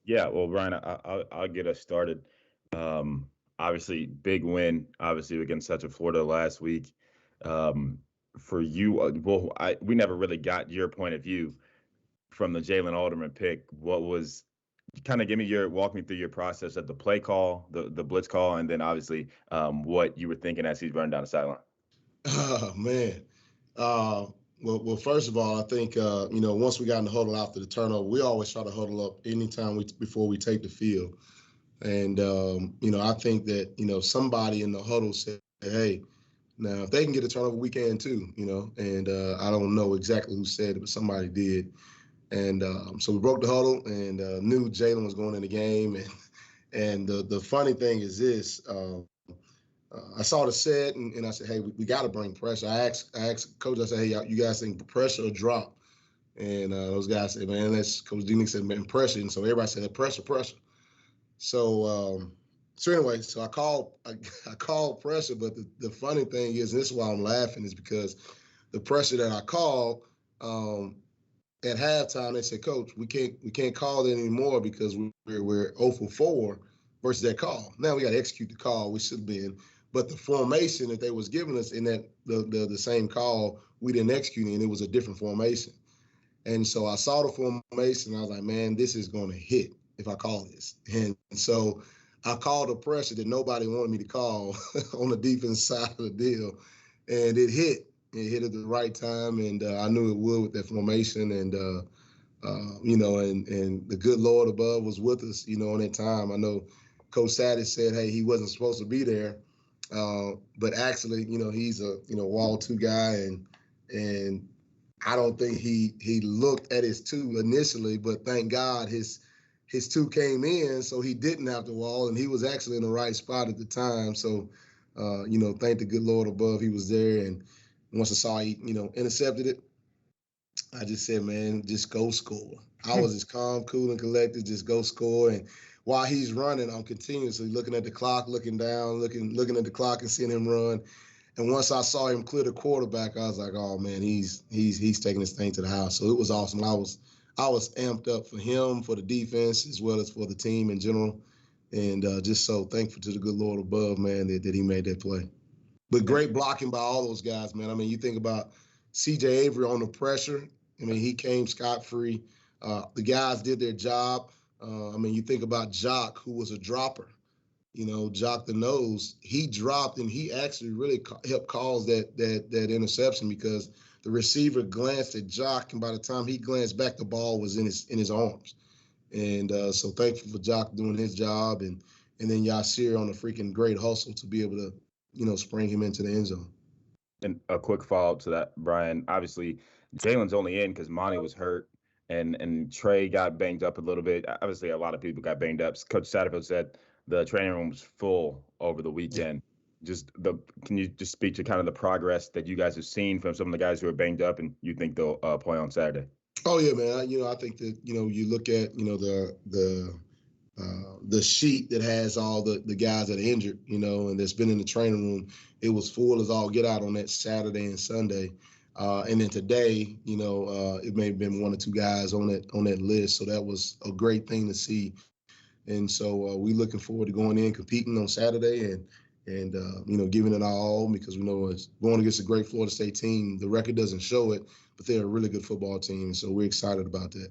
Yeah, well, Ryan, I'll get us started. Obviously, big win, obviously against Central Florida last week. Um, for you, we never really got your point of view from the Jalen Alderman pick. What was kind of walk me through your process of the play call, the blitz call, and then obviously what you were thinking as he's running down the sideline. Oh man. Uh, well, first of all, I think once we got in the huddle after the turnover, we always try to huddle up anytime we before we take the field. And I think that somebody in the huddle said, "Hey, now if they can get a turnover, we can too." And I don't know exactly who said it, but somebody did. And so we broke the huddle and knew Jalen was going in the game. And the funny thing is this. I saw the set and I said, hey, we got to bring pressure. I asked coach, I said, hey, you guys think pressure or drop? And those guys said, man, that's Coach D said, man, pressure. And so everybody said, pressure. So anyway, so I called pressure, but the funny thing is, and this is why I'm laughing, is because the pressure that I called at halftime, they said, Coach, we can't call it anymore because we're 0 for 4 versus that call. Now we got to execute the call, we should have been. But the formation that they was giving us in that the same call, we didn't execute it, and it was a different formation. And so I saw the formation, and I was like, man, this is going to hit if I call this. And so I called a pressure that nobody wanted me to call on the defense side of the deal, and it hit. It hit at the right time, and I knew it would with that formation. And and the good Lord above was with us, on that time. I know Coach Sadis said, hey, he wasn't supposed to be there, but actually, he's a wall two guy, and I don't think he looked at his two initially, but thank God his two came in, so he didn't have the wall, and he was actually in the right spot at the time. So, thank the good Lord above, he was there. And once I saw he, intercepted it, I just said, man, just go score. I was as calm, cool, and collected, just go score. And while he's running, I'm continuously looking at the clock, looking down, looking at the clock and seeing him run. And once I saw him clear the quarterback, I was like, oh man, he's taking this thing to the house. So it was awesome. I was amped up for him, for the defense, as well as for the team in general. And just so thankful to the good Lord above, man, that he made that play. But great blocking by all those guys, man. I mean, you think about CJ Avery on the pressure. I mean, he came scot-free. The guys did their job. You think about Jock, who was a dropper. Jock the nose, he dropped and he actually really helped cause that interception because the receiver glanced at Jock, and by the time he glanced back, the ball was in his arms. And so thankful for Jock doing his job, and then Yasir on a freaking great hustle to be able to spring him into the end zone. And a quick follow up to that, Brian. Obviously, Jalen's only in because Monty was hurt, and Trey got banged up a little bit. Obviously, a lot of people got banged up. Coach Satterfield said the training room was full over the weekend. Can you just speak to kind of the progress that you guys have seen from some of the guys who are banged up, and you think they'll play on Saturday? Oh yeah, man. I think that you look at the sheet that has all the guys that are injured, and that's been in the training room. It was full as all get out on that Saturday and Sunday. And then today, it may have been one or two guys on that list. So that was a great thing to see. And so we looking forward to going in, competing on Saturday, and giving it our all because we know it's going against a great Florida State team. The record doesn't show it, but they're a really good football team. And so we're excited about that.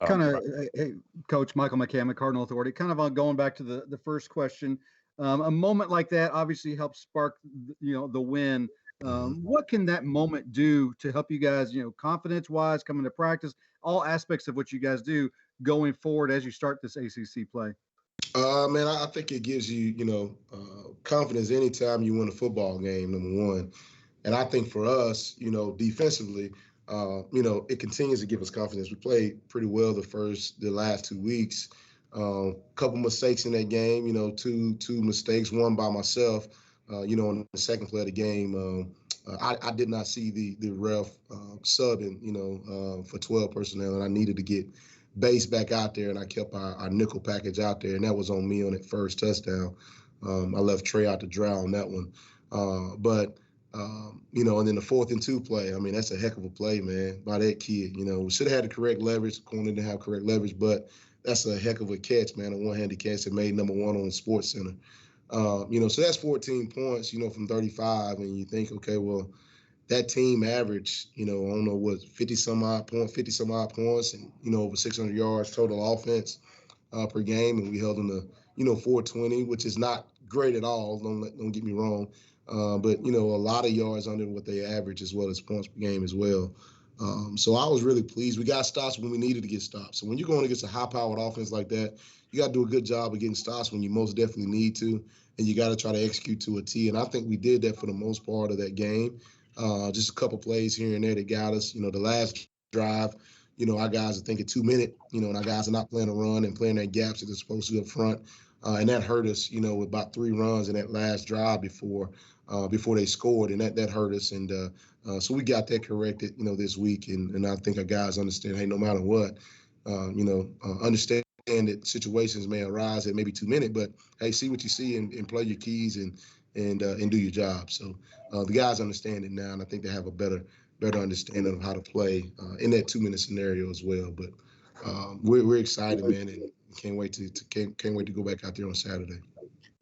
Kind of, hey, Coach Michael McCammon, Cardinal Authority, kind of on going back to the first question. A moment like that obviously helps spark, the win. What can that moment do to help you guys, confidence-wise, coming to practice, all aspects of what you guys do going forward as you start this ACC play? Man, I think it gives you, confidence anytime you win a football game, number one. And I think for us, defensively, it continues to give us confidence. We played pretty well the last 2 weeks. Couple mistakes in that game, two mistakes, one by myself, on the second play of the game. I did not see the ref subbing, for 12 personnel, and I needed to get base back out there, and I kept our nickel package out there, and that was on me on that first touchdown. I left Trey out to dry on that one. But And then the 4th and 2 play. I mean, that's a heck of a play, man, by that kid. We should have had the correct leverage. Corner didn't have correct leverage, but that's a heck of a catch, man. A one-handed catch that made number 1 on Sports Center. So that's 14 points, from 35, and you think, okay, well, that team average, I don't know what, 50 some odd points, and over 600 yards total offense per game, and we held them to 420, which is not great at all. Don't get me wrong, but a lot of yards under what they average as well as points per game as well. So I was really pleased. We got stops when we needed to get stops. So when you're going against a high-powered offense like that, you got to do a good job of getting stops when you most definitely need to, and you got to try to execute to a T. And I think we did that for the most part of that game. Just a couple plays here and there that got us. The last drive, our guys are thinking 2 minute, and our guys are not playing a run and playing their gaps that they're supposed to up front. And that hurt us, with about 3 runs in that last drive before they scored, and that hurt us. And so we got that corrected, this week. And I think our guys understand, hey, no matter what, understand that situations may arise at maybe 2 minutes, but hey, see what you see and play your keys and do your job. So the guys understand it now, and I think they have a better understanding of how to play in that 2 minute scenario as well. But we're excited, man, and can't wait to go back out there on Saturday.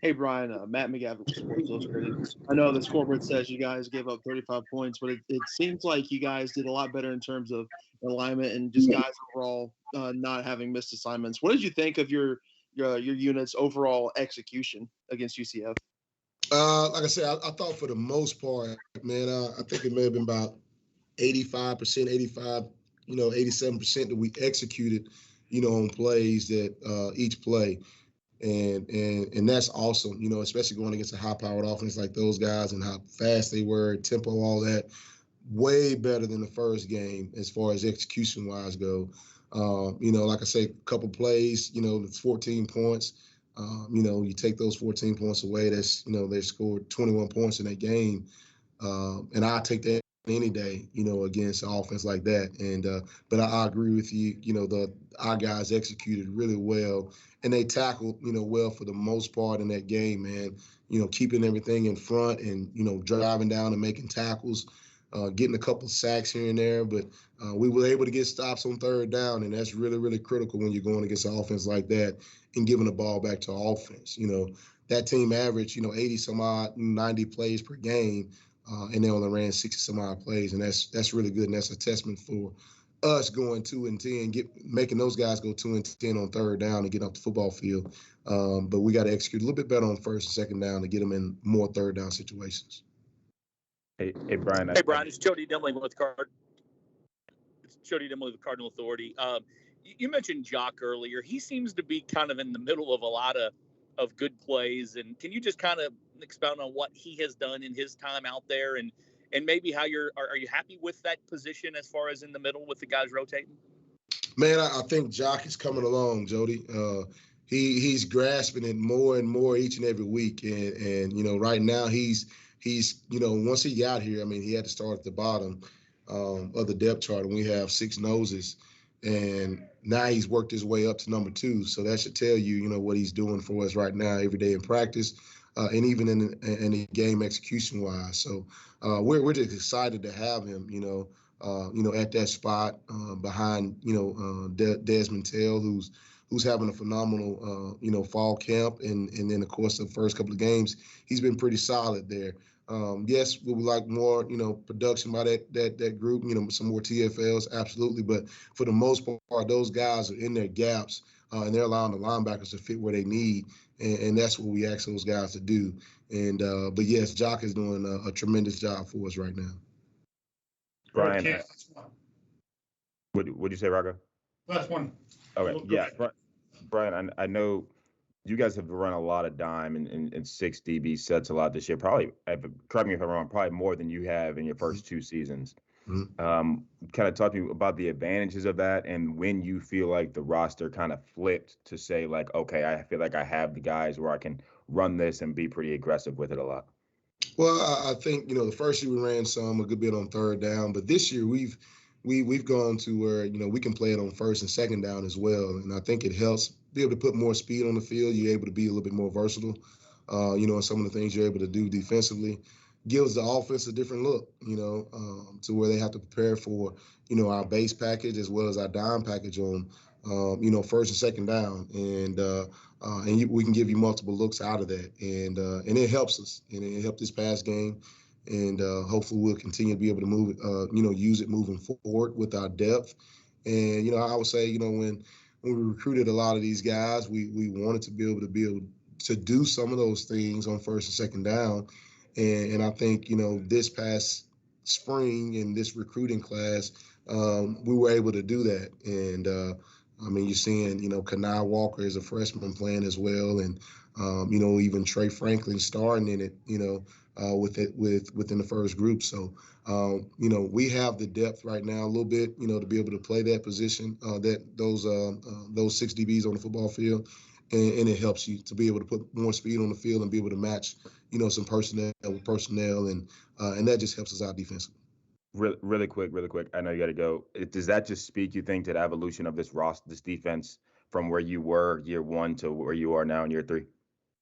Hey, Bryan, Matt McGavin with Sports Illustrated. I know the scoreboard says you guys gave up 35 points, but it seems like you guys did a lot better in terms of alignment and just guys overall not having missed assignments. What did you think of your unit's overall execution against UCF? Like I said, I thought for the most part, man, I think it may have been about 85%, 87% that we executed, on plays that each play. And that's awesome, especially going against a high-powered offense like those guys and how fast they were, tempo, all that. Way better than the first game as far as execution-wise go. Like I say, a couple plays, it's 14 points. You take those 14 points away, that's, they scored 21 points in that game. And I take that any day, against an offense like that. And but I agree with you, our guys executed really well, and they tackled, well for the most part in that game, man. Keeping everything in front and, driving down and making tackles, getting a couple of sacks here and there. But we were able to get stops on 3rd down, and that's really, really critical when you're going against an offense like that and giving the ball back to offense. That team averaged, 80 some odd, 90 plays per game. And they only ran 60 some odd plays, and that's really good, and that's a testament for us going 2-10, making those guys go 2-10 on 3rd down and get off the football field. But we got to execute a little bit better on 1st and 2nd down to get them in more 3rd down situations. Hey, Bryan. Hey, Bryan. It's Jody Dimling with Cardinal Authority. You mentioned Jock earlier. He seems to be kind of in the middle of a lot of good plays, and can you just kind of expound on what he has done in his time out there, and maybe how are you happy with that position as far as in the middle with the guys rotating? Man, I think Jock is coming along, Jody. He's grasping it more and more each and every week, and right now he's once he got here, I mean, he had to start at the bottom of the depth chart, and we have 6 noses. And now he's worked his way up to number 2. So that should tell you, what he's doing for us right now, every day in practice, and even in the game execution wise. So we're just excited to have him, at that spot behind, Desmond Tell, who's having a phenomenal, fall camp. And then, of course, the first couple of games, he's been pretty solid there. Yes, we would like more, production by that group, some more TFLs, absolutely. But for the most part, those guys are in their gaps, and they're allowing the linebackers to fit where they need, and that's what we ask those guys to do. And but yes, Jock is doing a tremendous job for us right now. Bryan, what'd you say, Rocco? Last one. Okay, yeah, Bryan, I know you guys have run a lot of dime and 6 DB sets a lot this year. Probably, correct me if I'm wrong, probably more than you have in your first 2 seasons. Mm-hmm. Kind of talk to me about the advantages of that, and when you feel like the roster kind of flipped to say, like, okay, I feel like I have the guys where I can run this and be pretty aggressive with it a lot. Well, I think, the first year we ran a good bit on 3rd down, but this year we've gone to where, we can play it on 1st and 2nd down as well. And I think it helps be able to put more speed on the field. You're able to be a little bit more versatile, in some of the things you're able to do defensively. gives the offense a different look, to where they have to prepare for, our base package as well as our dime package on, first and second down, and we can give you multiple looks out of that, and it helps us, and it helped this past game, and hopefully we'll continue to be able to move it, use it moving forward with our depth, and I would say, when we recruited a lot of these guys, we wanted to be able to do some of those things on first and second down. And I think, this past spring in this recruiting class, we were able to do that. And I mean, you're seeing, Kanai Walker is a freshman playing as well. And, even Trey Franklin starting in it, within the first group. So, we have the depth right now a little bit, to be able to play that position, those 6 DBs on the football field. And it helps you to be able to put more speed on the field and be able to match, some personnel with personnel, and that just helps us out defensively. Really quick. I know you got to go. Does that just speak, you think, to the evolution of this defense from where you were year 1 to where you are now in year 3?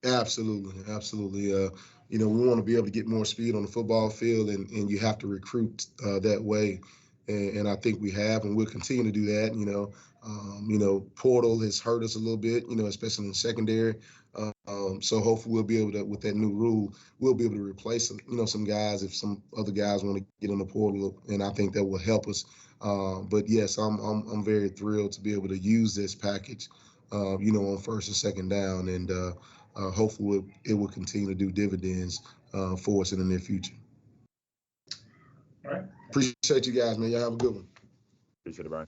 Absolutely. We want to be able to get more speed on the football field, and you have to recruit that way. And I think we have, and we'll continue to do that. Portal has hurt us a little bit, especially in secondary. So hopefully we'll be able to, with that new rule, we'll be able to replace, some guys if some other guys want to get on the portal, and I think that will help us. But yes, I'm very thrilled to be able to use this package, on first and second down, and hopefully it will continue to do dividends for us in the near future. All right. Appreciate you guys, man. Y'all have a good one. Appreciate it, Bryan.